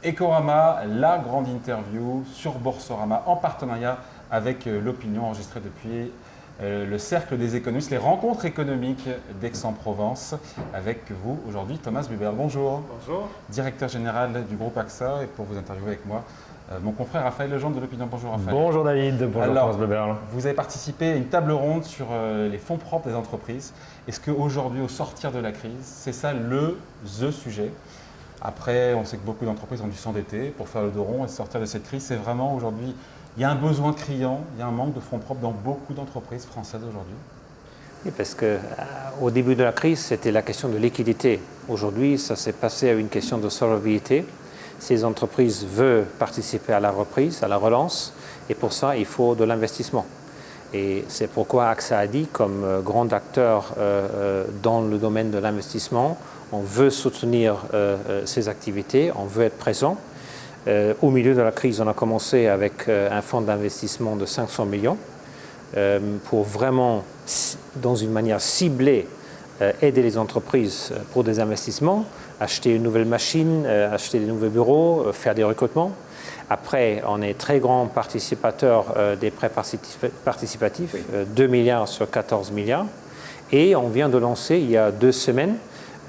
Ecorama, la grande interview sur Boursorama en partenariat avec l'Opinion, enregistrée depuis le Cercle des économistes, les rencontres économiques d'Aix-en-Provence. Avec vous aujourd'hui, Thomas Buberl. Bonjour. Bonjour. Directeur général du groupe AXA. Et pour vous interviewer avec moi, mon confrère Raphaël Legendre de l'Opinion. Bonjour Raphaël. Bonjour David, bonjour Alors, Thomas Buberl. Vous avez participé à une table ronde sur les fonds propres des entreprises. Est-ce qu'aujourd'hui, au sortir de la crise, c'est ça the sujet? Après, on sait que beaucoup d'entreprises ont dû s'endetter pour faire le dos rond et sortir de cette crise. C'est vraiment aujourd'hui, il y a un besoin criant, il y a un manque de fonds propres dans beaucoup d'entreprises françaises aujourd'hui. Oui, parce qu'au début de la crise, c'était la question de liquidité. Aujourd'hui, ça s'est passé à une question de solvabilité. Ces entreprises veulent participer à la reprise, à la relance, et pour ça, il faut de l'investissement. Et c'est pourquoi AXA a dit, comme grand acteur dans le domaine de l'investissement, on veut soutenir ces activités, on veut être présent. Au milieu de la crise, on a commencé avec un fonds d'investissement de 500 millions pour vraiment, dans une manière ciblée, aider les entreprises pour des investissements, acheter une nouvelle machine, acheter des nouveaux bureaux, faire des recrutements. Après, on est très grand participateur des prêts participatifs, 2 milliards sur 14 milliards. Et on vient de lancer, il y a 2 semaines,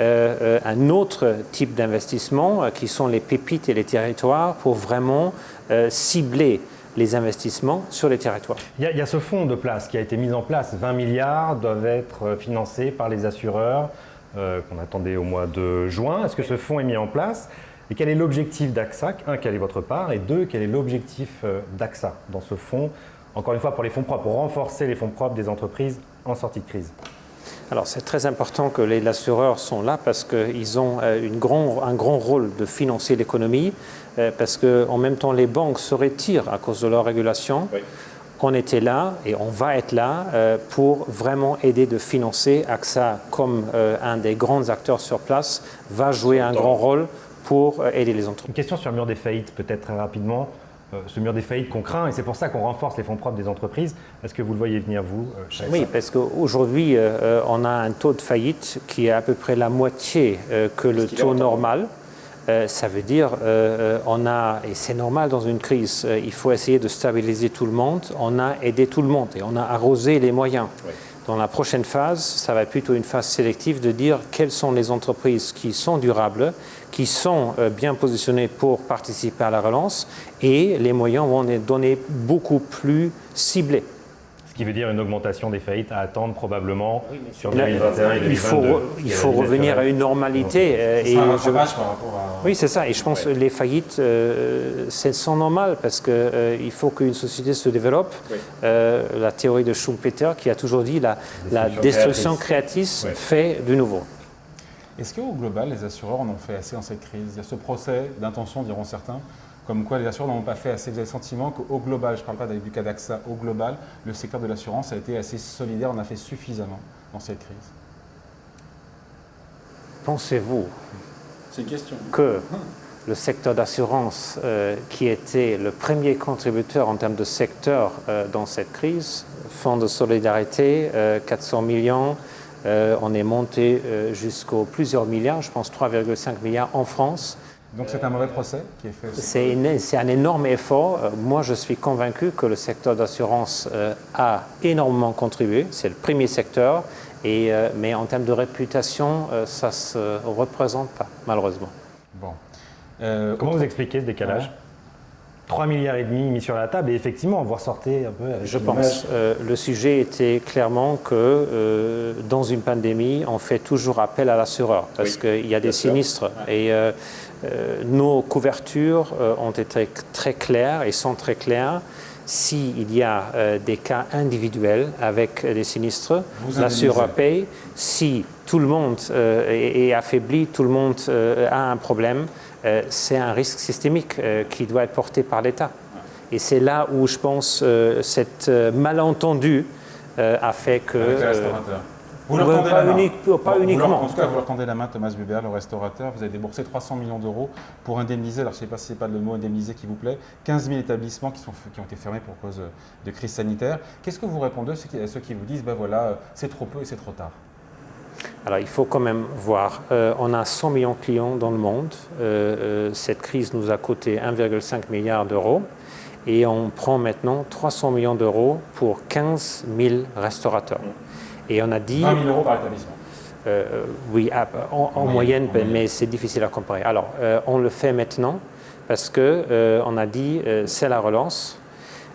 un autre type d'investissement qui sont les pépites et les territoires pour vraiment cibler les investissements sur les territoires. Il y a ce fonds de place qui a été mis en place. 20 milliards doivent être financés par les assureurs qu'on attendait au mois de juin. Est-ce que ce fonds est mis en place? Et quel est l'objectif d'AXA? Un, quelle est votre part? Et deux, quel est l'objectif d'AXA dans ce fonds? Encore une fois, pour les fonds propres, pour renforcer les fonds propres des entreprises en sortie de crise. Alors c'est très important que les assureurs sont là parce qu'ils ont un grand rôle de financer l'économie, parce qu'en même temps les banques se retirent à cause de leur régulation. Oui. On était là et on va être là pour vraiment aider de financer. AXA, comme un des grands acteurs sur place, va jouer un grand rôle pour aider les entreprises. Une question sur le mur des faillites, peut-être très rapidement. Ce mur des faillites qu'on craint, et c'est pour ça qu'on renforce les fonds propres des entreprises. Est-ce que vous le voyez venir, vous, chez AXA? Oui, parce qu'aujourd'hui, on a un taux de faillite qui est à peu près la moitié que le taux normal. Ça veut dire, on a, et c'est normal dans une crise, il faut essayer de stabiliser tout le monde. On a aidé tout le monde et on a arrosé les moyens. Oui. Dans la prochaine phase, ça va être plutôt une phase sélective de dire quelles sont les entreprises qui sont durables, qui sont bien positionnées pour participer à la relance, et les moyens vont être donnés beaucoup plus ciblés. Ce qui veut dire une augmentation des faillites à attendre probablement sur 2021 et 2022. Il faut revenir à une normalité. Oui, c'est ça. Et je pense que les faillites, c'est normal parce qu'il faut qu'une société se développe. Oui. La théorie de Schumpeter qui a toujours dit la destruction créatrice fait du nouveau. Est-ce qu'au global, les assureurs en ont fait assez dans cette crise? Il y a ce procès d'intention, diront certains, comme quoi les assureurs n'en ont pas fait assez. Vous avez le sentiment qu'au global, je ne parle pas du cas d'AXA, au global, le secteur de l'assurance a été assez solidaire, on a fait suffisamment dans cette crise? Pensez-vous que le secteur d'assurance, qui était le premier contributeur en termes de secteur dans cette crise, fonds de solidarité, 400 millions, on est monté jusqu'aux plusieurs milliards, je pense 3,5 milliards en France. Donc c'est un mauvais procès qui est fait? C'est un énorme effort. Moi, je suis convaincu que le secteur d'assurance a énormément contribué. C'est le premier secteur, mais en termes de réputation, ça ne se représente pas, malheureusement. Bon. Comment vous expliquez ce décalage? 3,5 milliards mis sur la table, et effectivement, vous ressortez un peu avec Je pense. Le sujet était clairement que dans une pandémie, on fait toujours appel à l'assureur parce qu'il y a des sinistres. Et nos couvertures ont été très claires et sont très claires. S'il y a des cas individuels avec des sinistres, l'assureur paye. Si tout le monde est affaibli, tout le monde a un problème, c'est un risque systémique qui doit être porté par l'État. Et c'est là où je pense cet malentendu a fait que... Vous leur tendez la main. Pas uniquement. En tout cas, vous leur tendez la main, Thomas Buberl, le restaurateur. Vous avez déboursé 300 millions d'euros pour indemniser, alors je ne sais pas si ce n'est pas le mot indemniser qui vous plaît, 15 000 établissements qui ont été fermés pour cause de crise sanitaire. Qu'est-ce que vous répondez à ceux qui vous disent, ben voilà, c'est trop peu et c'est trop tard? Alors, il faut quand même voir. On a 100 millions de clients dans le monde. Cette crise nous a coûté 1,5 milliard d'euros. Et on prend maintenant 300 millions d'euros pour 15 000 restaurateurs. Et on a dit... 20 000 euros par établissement. Oui, en moyenne, mais c'est difficile à comparer. Alors, on le fait maintenant parce qu'on a dit c'est la relance.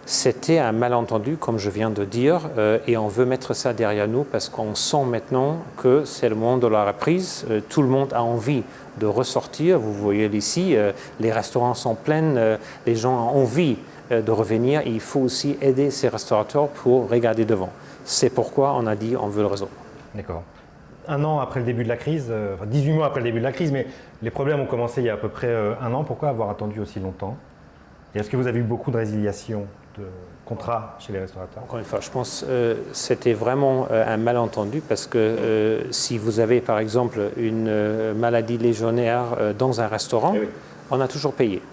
C'était un malentendu, comme je viens de dire, et on veut mettre ça derrière nous parce qu'on sent maintenant que c'est le moment de la reprise. Tout le monde a envie de ressortir. Vous voyez ici, les restaurants sont pleins, les gens ont envie de revenir. Et il faut aussi aider ces restaurateurs pour regarder devant. C'est pourquoi on a dit on veut le réseau. D'accord. Un an après le début de la crise, 18 mois après le début de la crise, mais les problèmes ont commencé il y a à peu près un an. Pourquoi avoir attendu aussi longtemps? Et est-ce que vous avez eu beaucoup de résiliations de contrats chez les restaurateurs? Encore une fois, je pense que c'était vraiment un malentendu parce que si vous avez par exemple une maladie légionnaire dans un restaurant, on a toujours payé.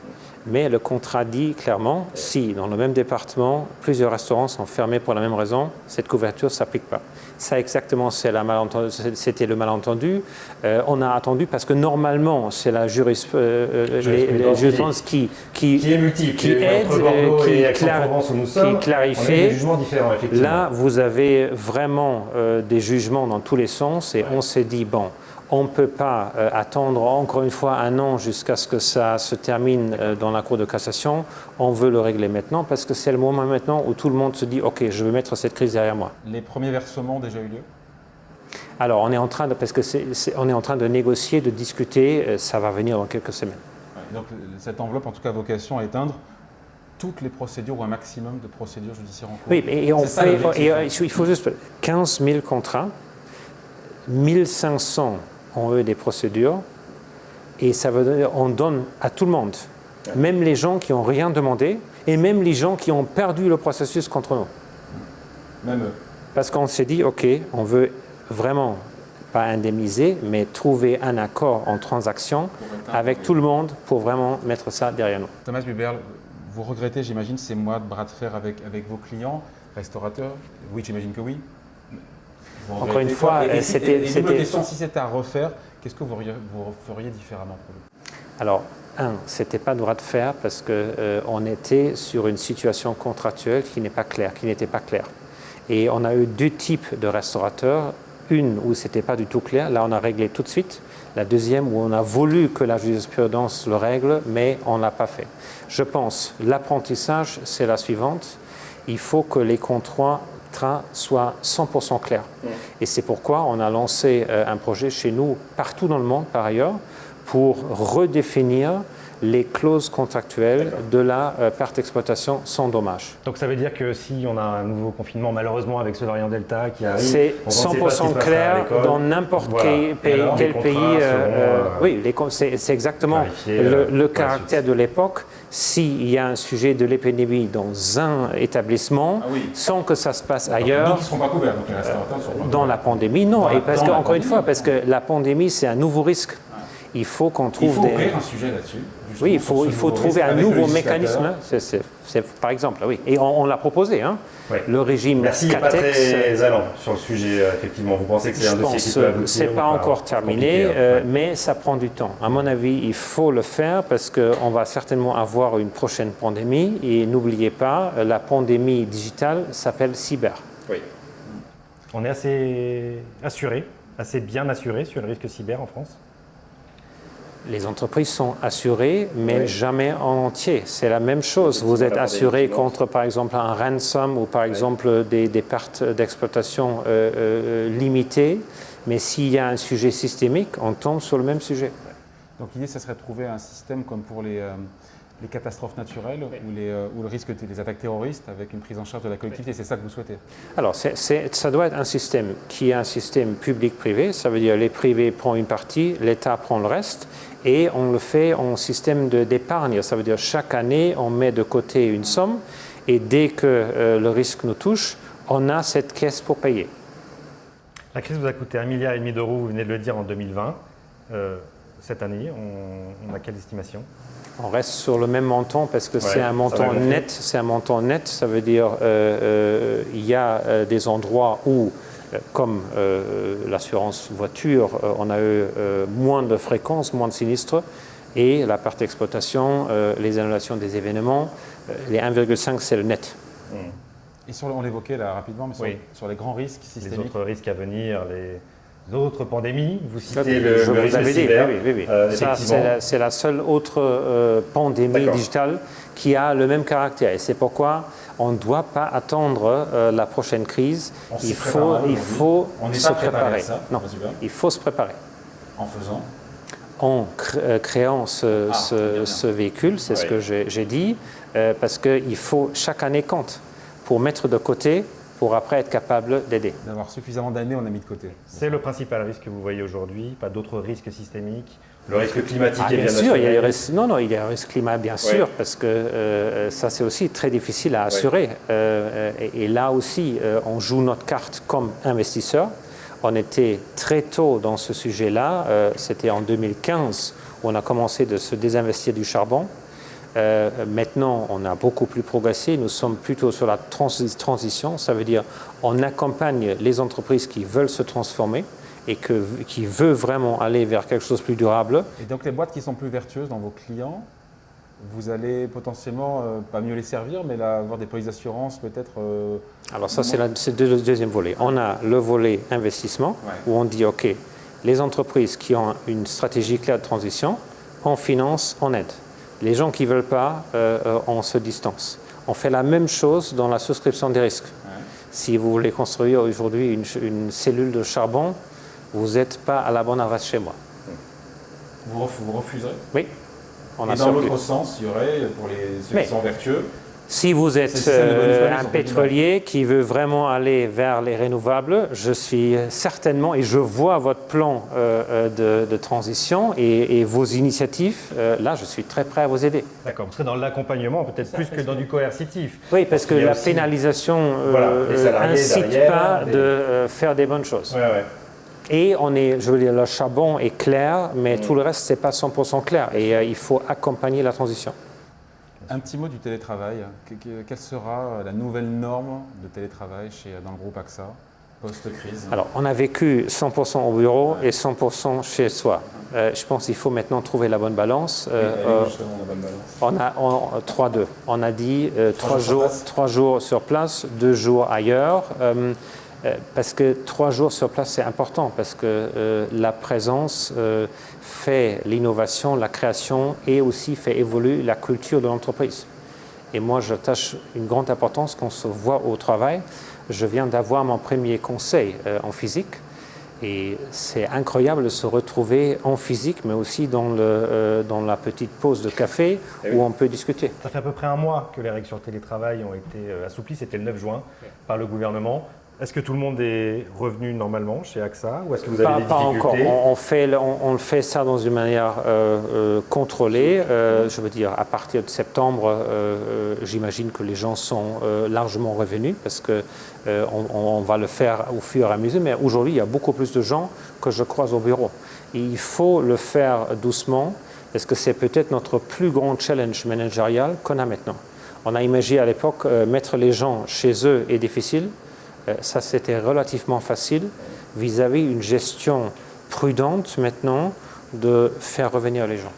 Mais le contrat dit clairement, si dans le même département, plusieurs restaurants sont fermés pour la même raison, cette couverture ne s'applique pas. Ça exactement, c'était le malentendu. On a attendu parce que normalement, c'est la jurisprudence qui est multiple, qui aide, qui clarifie. Des jugements différents, effectivement. Là, vous avez vraiment des jugements dans tous les sens et on s'est dit, bon, on ne peut pas attendre encore une fois un an jusqu'à ce que ça se termine dans la Cour de cassation. On veut le régler maintenant parce que c'est le moment maintenant où tout le monde se dit « Ok, je veux mettre cette crise derrière moi ». Les premiers versements ont déjà eu lieu? Alors, on est en train de, parce que on est en train de négocier, de discuter, ça va venir dans quelques semaines. Ouais, donc cette enveloppe, en tout cas, a vocation à éteindre toutes les procédures ou un maximum de procédures judiciaires en cours. Oui, et on fait, il faut juste 15 000 contrats, 1500 ont eu des procédures et ça veut dire on donne à tout le monde, même les gens qui n'ont rien demandé et même les gens qui ont perdu le processus contre nous. Même eux. Parce qu'on s'est dit, OK, on veut vraiment pas indemniser, mais trouver un accord en transaction avec tout le monde pour vraiment mettre ça derrière nous. Thomas Buberl, vous regrettez, j'imagine, ces mois de bras de fer avec vos clients, restaurateurs? Oui, j'imagine que oui. Encore une fois, c'était... question, si c'était à refaire, qu'est-ce que vous feriez différemment pour vous? Alors, c'était pas droit de fer parce qu'on était sur une situation contractuelle qui n'était pas claire. Et on a eu deux types de restaurateurs. Une où c'était pas du tout clair, là on a réglé tout de suite. La deuxième où on a voulu que la jurisprudence le règle, mais on ne l'a pas fait. Je pense l'apprentissage, c'est la suivante. Il faut que les contrats soit 100% clair. Et c'est pourquoi on a lancé un projet chez nous, partout dans le monde par ailleurs, pour redéfinir les clauses contractuelles de la perte d'exploitation sans dommage. Donc ça veut dire que si on a un nouveau confinement, malheureusement avec ce variant Delta qui arrive, c'est 100% clair dans n'importe quel pays. Oui, c'est exactement le caractère de l'époque. S'il y a un sujet de l'épidémie dans un établissement, sans que ça se passe ailleurs, donc ils ne seront pas couverts, donc les restaurateurs ne seront pas couverts. Dans la pandémie, non. Et parce que, encore une fois, parce que la pandémie, c'est un nouveau risque. Il faut qu'on trouve ouvrir un sujet là-dessus. Oui, il faut trouver un nouveau mécanisme. C'est par exemple, oui. Et on l'a proposé, hein. Oui. Le régime Merci, Catex. Merci, pas très allant sur le sujet, effectivement. Vous pensez que c'est un dossier qui peut aboutir? C'est pas encore terminé, mais ça prend du temps. À mon avis, il faut le faire parce qu'on va certainement avoir une prochaine pandémie. Et n'oubliez pas, la pandémie digitale s'appelle cyber. Oui. On est assez assuré, assez bien assuré sur le risque cyber en France? Les entreprises sont assurées, mais jamais en entier. C'est la même chose. Vous êtes assuré contre, par exemple, un ransom ou, par exemple, des pertes d'exploitation limitées. Mais s'il y a un sujet systémique, on tombe sur le même sujet. Donc l'idée, ce serait de trouver un système comme pour les catastrophes naturelles ou le risque des attaques terroristes avec une prise en charge de la collectivité. C'est ça que vous souhaitez? Alors, ça doit être un système qui est un système public-privé. Ça veut dire les privés prennent une partie, l'État prend le reste. Et on le fait en système d'épargne. Ça veut dire chaque année, on met de côté une somme et dès que le risque nous touche, on a cette caisse pour payer. La crise vous a coûté 1,5 milliard d'euros, vous venez de le dire, en 2020. Cette année, on a quelle estimation? On reste sur le même montant parce que c'est un montant net. C'est un montant net, ça veut dire il y a des endroits où Comme l'assurance voiture, on a eu moins de fréquences, moins de sinistres, et la perte d'exploitation, les annulations des événements, les 1,5 c'est le net. Et on l'évoquait là rapidement, mais sur les grands risques systémiques. Les autres risques à venir, les autres pandémies, vous citez Oui, le risque cyber. Oui. C'est la seule autre pandémie digitale qui a le même caractère. Et c'est pourquoi on ne doit pas attendre la prochaine crise. Il faut se préparer. Non, il faut se préparer. En faisant en créant ce véhicule, c'est ce que j'ai dit, parce qu'il faut chaque année compte pour mettre de côté, pour après être capable d'aider. D'avoir suffisamment d'années, on a mis de côté. C'est le principal risque que vous voyez aujourd'hui, pas d'autres risques systémique. Le risque climatique est bien sûr, il y a un risque climat, bien sûr, parce que ça, c'est aussi très difficile à assurer. Et là aussi, on joue notre carte comme investisseur. On était très tôt dans ce sujet-là. C'était en 2015 où on a commencé de se désinvestir du charbon. Maintenant, on a beaucoup plus progressé. Nous sommes plutôt sur la transition. Ça veut dire on accompagne les entreprises qui veulent se transformer et qui veulent vraiment aller vers quelque chose de plus durable. Et donc les boîtes qui sont plus vertueuses dans vos clients, vous allez potentiellement, pas mieux les servir, mais avoir des polices d'assurance peut-être Alors ça, c'est le deuxième volet. On a le volet investissement, où on dit, OK, les entreprises qui ont une stratégie claire de transition, on finance, on aide. Les gens qui ne veulent pas, on se distance. On fait la même chose dans la souscription des risques. Si vous voulez construire aujourd'hui une cellule de charbon, vous n'êtes pas à la bonne adresse chez moi. Vous refuserez? Oui. Et dans l'autre sens, il y aurait, pour ceux qui sont vertueux, si vous êtes un pétrolier qui veut vraiment aller vers les renouvelables, je suis certainement, et je vois votre plan de transition et vos initiatives, là je suis très prêt à vous aider. D'accord, vous serez dans l'accompagnement peut-être plus que dans du coercitif. Oui, parce que la pénalisation n'incite pas de faire des bonnes choses. Et le charbon est clair, mais tout le reste, ce n'est pas 100% clair. Et il faut accompagner la transition. Un petit mot du télétravail. Quelle sera la nouvelle norme de télétravail dans le groupe AXA, post-crise? Alors, on a vécu 100% au bureau et 100% chez soi. Je pense qu'il faut maintenant trouver la bonne balance. On a 3-2. On a dit 3 jours sur place, 2 jours ailleurs. Parce que 3 jours sur place, c'est important, parce que la présence fait l'innovation, la création et aussi fait évoluer la culture de l'entreprise. Et moi, j'attache une grande importance qu'on se voit au travail. Je viens d'avoir mon premier conseil en physique et c'est incroyable de se retrouver en physique, mais aussi dans la petite pause de café où on peut discuter. Ça fait à peu près 1 mois que les règles sur le télétravail ont été assouplies, c'était le 9 juin par le gouvernement. Est-ce que tout le monde est revenu normalement chez AXA ou est-ce que vous avez des difficultés? Pas encore. On fait ça dans une manière contrôlée. Je veux dire, à partir de septembre, j'imagine que les gens sont largement revenus parce qu'on va le faire au fur et à mesure. Mais aujourd'hui, il y a beaucoup plus de gens que je croise au bureau. Et il faut le faire doucement parce que c'est peut-être notre plus grand challenge managérial qu'on a maintenant. On a imaginé à l'époque mettre les gens chez eux est difficile. Ça, c'était relativement facile vis-à-vis une gestion prudente maintenant de faire revenir les gens.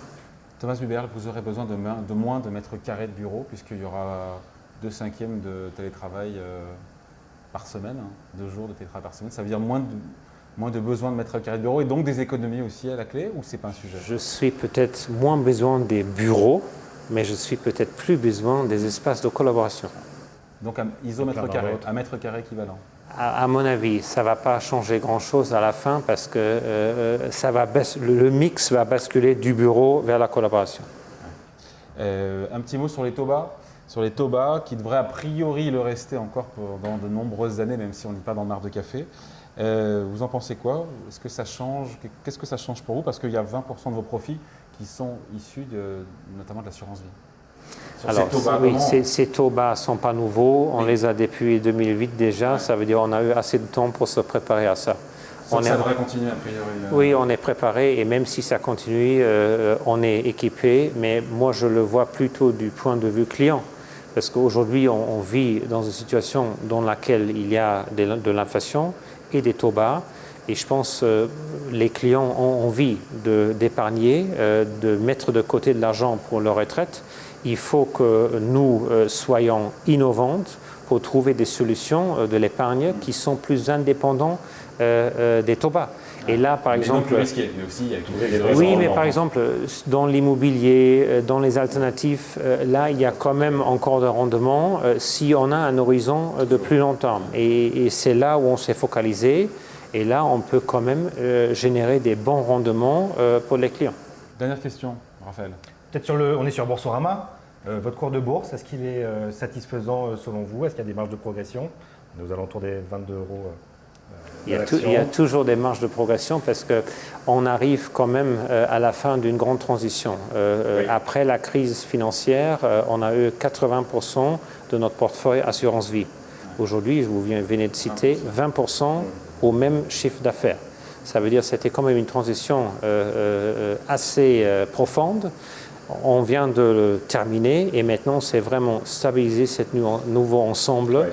Thomas Buberl, vous aurez besoin de moins de mètres carrés de bureau puisqu'il y aura 2/5 de télétravail par semaine, 2 jours de télétravail par semaine. Ça veut dire moins de besoin de mètres carrés de bureau et donc des économies aussi à la clé ou c'est pas un sujet? Je suis peut-être moins besoin des bureaux, mais je suis peut-être plus besoin des espaces de collaboration. Donc un isomètre carré, un mètre carré équivalent. À mon avis, ça ne va pas changer grand-chose à la fin parce que le mix va basculer du bureau vers la collaboration. Un petit mot sur les taux bas. Sur les taux bas qui devraient a priori le rester encore pendant de nombreuses années, même si on n'est pas dans le marc de café. Vous en pensez quoi? Est-ce que ça change? Qu'est-ce que ça change pour vous? Parce qu'il y a 20% de vos profits qui sont issus notamment de l'assurance vie. Alors, ces taux bas ne sont pas nouveaux, on les a depuis 2008 déjà, ça veut dire qu'on a eu assez de temps pour se préparer à ça. Ça devrait continuer a priori. Oui, on est préparé et même si ça continue, on est équipé, mais moi je le vois plutôt du point de vue client. Parce qu'aujourd'hui, on vit dans une situation dans laquelle il y a de l'inflation et des taux bas. Et je pense que les clients ont envie d'épargner, de mettre de côté de l'argent pour leur retraite. Il faut que nous soyons innovantes pour trouver des solutions de l'épargne qui sont plus indépendantes des taux bas. Et là, par exemple, plus risqué, mais aussi avec les oui, mais par exemple, dans l'immobilier, dans les alternatifs, là, il y a quand même encore de rendement si on a un horizon de plus long terme. Et c'est là où on s'est focalisé. Et là, on peut quand même générer des bons rendements pour les clients. Dernière question, Raphaël. Peut-être on est sur Boursorama. Votre cours de bourse, est-ce qu'il est satisfaisant selon vous? Est-ce qu'il y a des marges de progression? On est aux alentours des 22 euros. Il y a toujours des marges de progression parce qu'on arrive quand même à la fin d'une grande transition. Après la crise financière, on a eu 80% de notre portefeuille assurance vie. Aujourd'hui, je vous venez de citer 20% au même chiffre d'affaires. Ça veut dire que c'était quand même une transition assez profonde. On vient de le terminer et maintenant c'est vraiment stabiliser ce nouveau ensemble,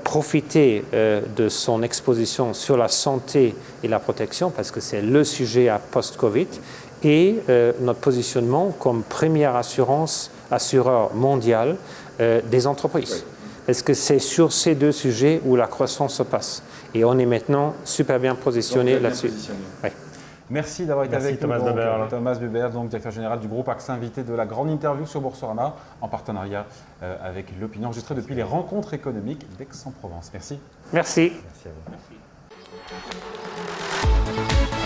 profiter de son exposition sur la santé et la protection parce que c'est le sujet à post-Covid et notre positionnement comme première assureur mondial des entreprises. Parce que c'est sur ces deux sujets où la croissance se passe. Et on est maintenant super bien positionné là-dessus. Ouais. Merci d'avoir été avec Thomas nous. Buberl. Thomas Buberl, donc directeur général du groupe AXA, invité de la grande interview sur Boursorama, en partenariat avec l'Opinion, enregistrée depuis les rencontres économiques d'Aix-en-Provence. Merci. Merci. Merci à vous.